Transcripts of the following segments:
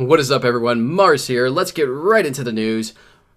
What is up, everyone? Mars here. Let's get right into the news.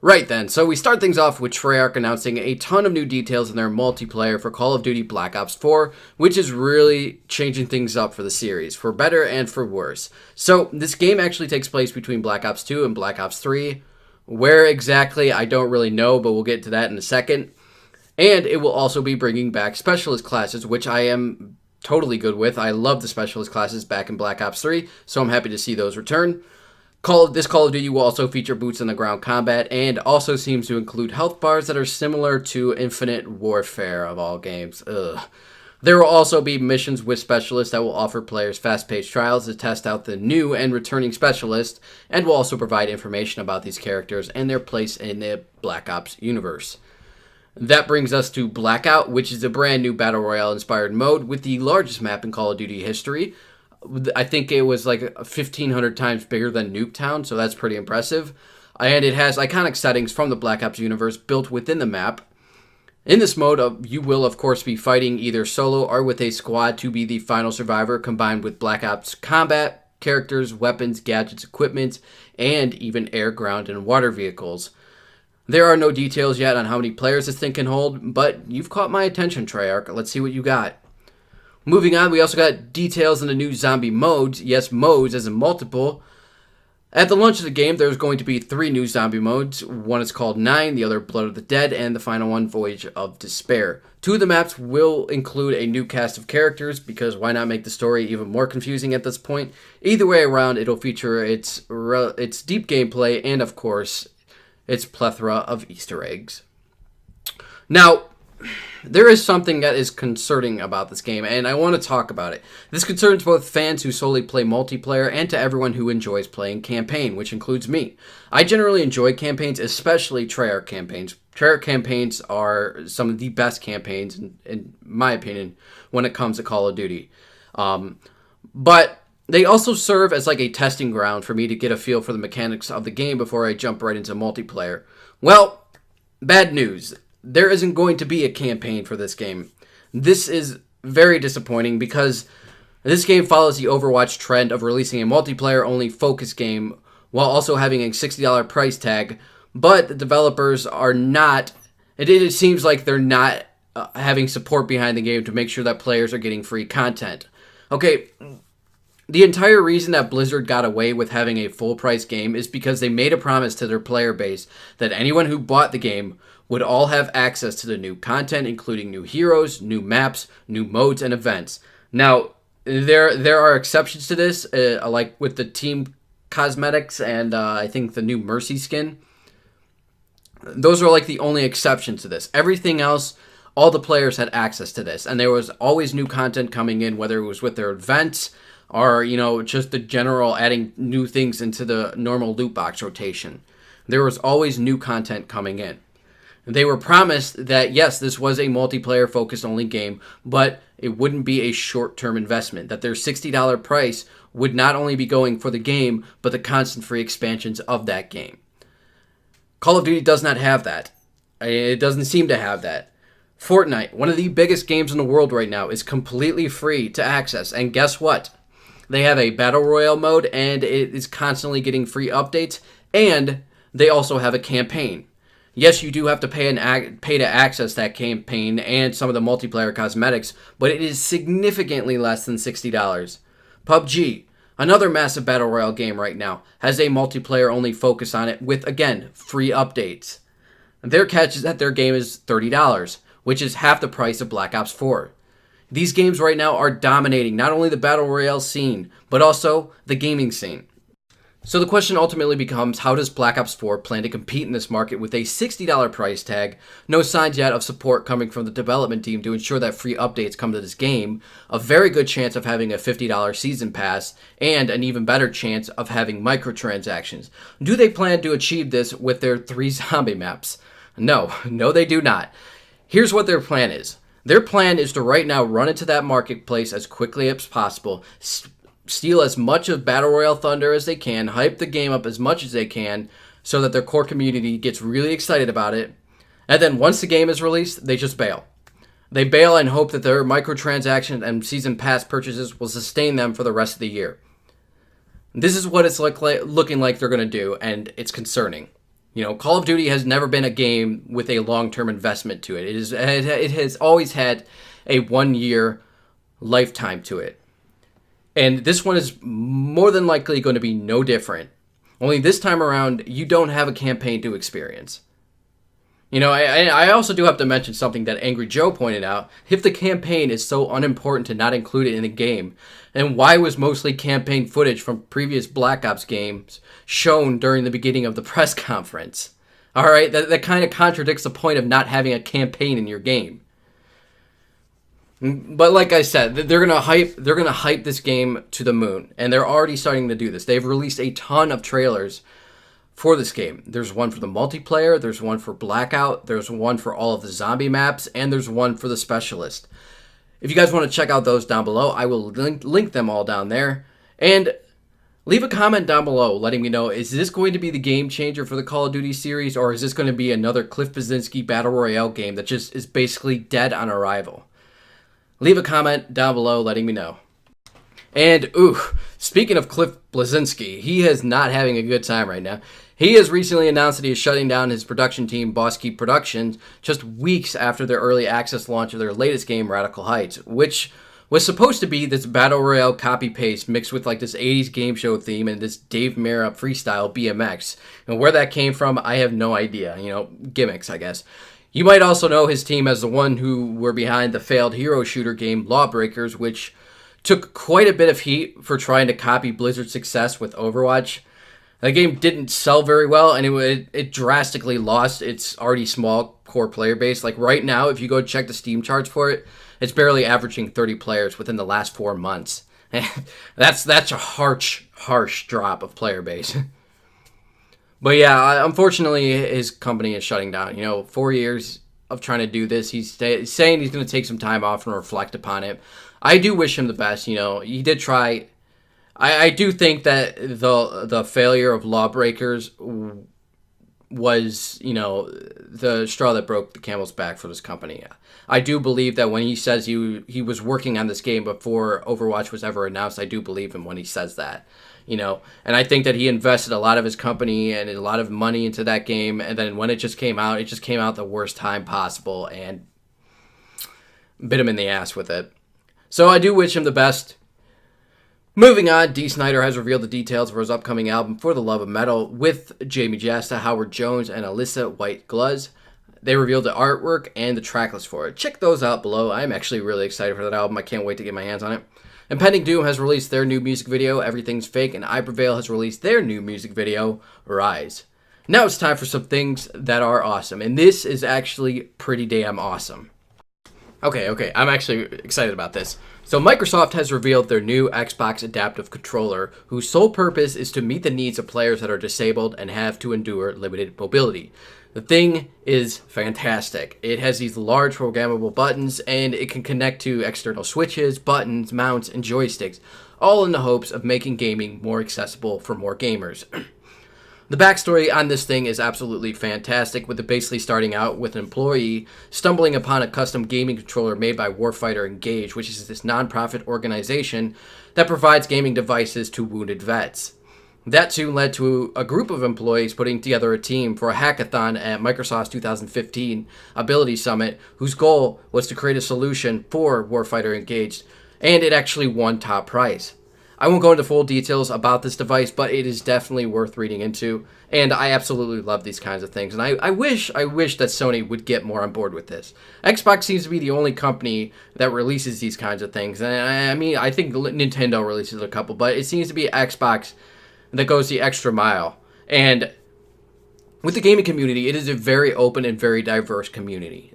Right then, so we start things off with Treyarch announcing a ton of new details in their multiplayer for Call of Duty Black Ops 4, which is really changing things up for the series, for better and for worse. So, this game actually takes place between Black Ops 2 and Black Ops 3. Where exactly, I don't really know, but we'll get to that in a second. And it will also be bringing back specialist classes, which I am totally good with. I love the specialist classes back in Black Ops 3, so I'm happy to see those return. This Call of Duty will also feature boots on the ground combat and also seems to include health bars that are similar to Infinite Warfare of all games. Ugh. There will also be missions with specialists that will offer players fast-paced trials to test out the new and returning specialists, and will also provide information about these characters and their place in the Black Ops universe. That brings us to Blackout, which is a brand new Battle Royale inspired mode with the largest map in Call of Duty history. I think it was like 1,500 times bigger than Nuketown, so that's pretty impressive. And it has iconic settings from the Black Ops universe built within the map. In this mode, you will of course be fighting either solo or with a squad to be the final survivor, combined with Black Ops combat, characters, weapons, gadgets, equipment, and even air, ground, and water vehicles. There are no details yet on how many players this thing can hold, but you've caught my attention, Treyarch. Let's see what you got. Moving on, we also got details on the new zombie modes. Yes, modes as in multiple. At the launch of the game, there's going to be 3 new zombie modes. One is called 9, the other Blood of the Dead, and the final one, Voyage of Despair. 2 of the maps will include a new cast of characters, because why not make the story even more confusing at this point? Either way around, it'll feature its deep gameplay and, of course, its plethora of Easter eggs. Now, there is something that is concerning about this game, and I want to talk about it. This concerns both fans who solely play multiplayer and to everyone who enjoys playing campaign, which includes me. I generally enjoy campaigns, especially Treyarch campaigns. Treyarch campaigns are some of the best campaigns, in my opinion, when it comes to Call of Duty. But they also serve as like a testing ground for me to get a feel for the mechanics of the game before I jump right into multiplayer. Well, bad news. There isn't going to be a campaign for this game. This is very disappointing because this game follows the Overwatch trend of releasing a multiplayer-only focus game while also having a $60 price tag, but the developers are not, it seems like they're not having support behind the game to make sure that players are getting free content. Okay, the entire reason that Blizzard got away with having a full-price game is because they made a promise to their player base that anyone who bought the game would all have access to the new content, including new heroes, new maps, new modes, and events. Now, there are exceptions to this, like with the team cosmetics and I think the new Mercy skin. Those are like the only exceptions to this. Everything else, all the players had access to this, and there was always new content coming in, whether it was with their events or, just the general adding new things into the normal loot box rotation. There was always new content coming in. They were promised that, yes, this was a multiplayer-focused only game, but it wouldn't be a short-term investment, that their $60 price would not only be going for the game, but the constant free expansions of that game. Call of Duty does not have that. It doesn't seem to have that. 4tNite, one of the biggest games in the world right now, is completely free to access, and guess what? They have a Battle Royale mode, and it is constantly getting free updates, and they also have a campaign. Yes, you do have to pay to access that campaign and some of the multiplayer cosmetics, but it is significantly less than $60. PUBG, another massive Battle Royale game right now, has a multiplayer-only focus on it with, again, free updates. Their catch is that their game is $30, which is half the price of Black Ops 4. These games right now are dominating not only the Battle Royale scene, but also the gaming scene. So the question ultimately becomes, how does Black Ops 4 plan to compete in this market with a $60 price tag, no signs yet of support coming from the development team to ensure that free updates come to this game, a very good chance of having a $50 season pass, and an even better chance of having microtransactions? Do they plan to achieve this with their 3 zombie maps? No, they do not. Here's what their plan is. Their plan is to right now run into that marketplace as quickly as possible, steal as much of Battle Royale thunder as they can, hype the game up as much as they can so that their core community gets really excited about it, and then once the game is released, they just bail. They bail and hope that their microtransactions and season pass purchases will sustain them for the rest of the year. This is what it's looking like they're going to do, and it's concerning. Call of Duty has never been a game with a long-term investment to it. It has always had a 1-year lifetime to it. And this one is more than likely going to be no different. Only this time around, you don't have a campaign to experience. I also do have to mention something that Angry Joe pointed out. If the campaign is so unimportant to not include it in the game, then why was mostly campaign footage from previous Black Ops games shown during the beginning of the press conference? Alright, that kind of contradicts the point of not having a campaign in your game. But like I said, they're gonna hype this game to the moon, and they're already starting to do this. They've released a ton of trailers for this game. There's one for the multiplayer, there's one for Blackout, there's one for all of the zombie maps, and there's one for the specialist. If you guys want to check out those down below, I will link them all down there. And leave a comment down below letting me know, is this going to be the game changer for the Call of Duty series, or is this going to be another Cliff Bleszinski Battle Royale game that just is basically dead on arrival? Leave a comment down below letting me know. And, speaking of Cliff Bleszinski, he is not having a good time right now. He has recently announced that he is shutting down his production team, Boss Keep Productions, just weeks after their early access launch of their latest game, Radical Heights, which was supposed to be this Battle Royale copy-paste mixed with like this 80s game show theme and this Dave Mera freestyle BMX. And where that came from, I have no idea. Gimmicks, I guess. You might also know his team as the one who were behind the failed hero shooter game Lawbreakers, which took quite a bit of heat for trying to copy Blizzard's success with Overwatch. The game didn't sell very well, and it drastically lost its already small core player base. Like right now, if you go check the Steam charts for it, it's barely averaging 30 players within the last 4 months. that's a harsh drop of player base. But yeah, unfortunately, his company is shutting down. 4 years of trying to do this. He's saying he's going to take some time off and reflect upon it. I do wish him the best. He did try. I do think that the failure of Lawbreakers was, the straw that broke the camel's back for this company. I do believe that when he says he was working on this game before Overwatch was ever announced, I do believe him when he says that. And I think that he invested a lot of his company and a lot of money into that game, and then when it just came out the worst time possible and bit him in the ass with it. So I do wish him the best. Moving on, Snider has revealed the details for his upcoming album For the Love of Metal with Jamie Jasta, Howard Jones, and Alyssa White-Gluz. They revealed the artwork and the tracklist for it. Check those out below. I'm actually really excited for that album. I can't wait to get my hands on it. Impending Doom has released their new music video, Everything's Fake, and Prevail has released their new music video, Rise. Now it's time for some things that are awesome, and this is actually pretty damn awesome. Okay, I'm actually excited about this. So Microsoft has revealed their new Xbox Adaptive Controller, whose sole purpose is to meet the needs of players that are disabled and have to endure limited mobility. The thing is fantastic. It has these large programmable buttons, and it can connect to external switches, buttons, mounts, and joysticks, all in the hopes of making gaming more accessible for more gamers. The backstory on this thing is absolutely fantastic, with it basically starting out with an employee stumbling upon a custom gaming controller made by Warfighter Engage, which is this non-profit organization that provides gaming devices to wounded vets. That soon led to a group of employees putting together a team for a hackathon at Microsoft's 2015 Ability Summit, whose goal was to create a solution for Warfighter Engaged, and it actually won top prize. I won't go into full details about this device, but it is definitely worth reading into, and I absolutely love these kinds of things, and I wish that Sony would get more on board with this. Xbox seems to be the only company that releases these kinds of things, and I think Nintendo releases a couple, but it seems to be Xbox that goes the extra mile. And with the gaming community, it is a very open and very diverse community.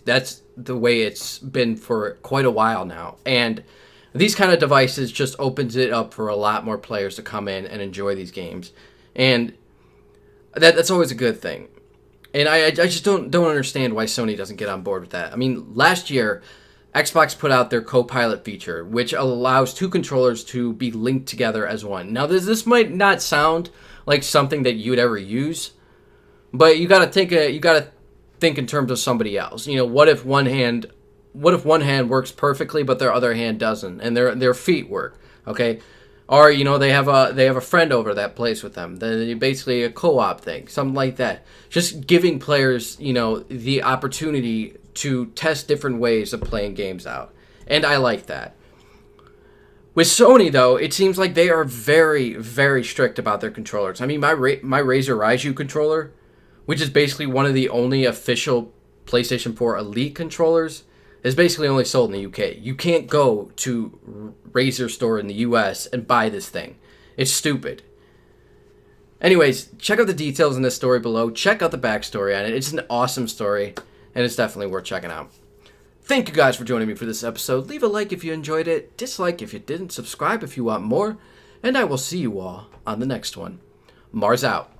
That's the way it's been for quite a while now, and these kind of devices just opens it up for a lot more players to come in and enjoy these games. And that's always a good thing. And I just don't understand why Sony doesn't get on board with that. I mean, last year, Xbox put out their co-pilot feature, which allows two controllers to be linked together as one. Now, this might not sound like something that you'd ever use, but you gotta think in terms of somebody else. What if one hand works perfectly, but their other hand doesn't, and their feet work? Okay, Or, they have a friend over that plays with them. Then basically a co-op thing, something like that. Just giving players, the opportunity to test different ways of playing games out. And I like that. With Sony, though, it seems like they are very, very strict about their controllers. I mean, my Razer Raiju controller, which is basically one of the only official PlayStation 4 Elite controllers, is basically only sold in the UK. You can't go to Razer store in the US and buy this thing. It's stupid. Anyways, check out the details in this story below. Check out the backstory on it. It's an awesome story, and it's definitely worth checking out. Thank you guys for joining me for this episode. Leave a like if you enjoyed it, dislike if you didn't, subscribe if you want more, and I will see you all on the next one. Mars out.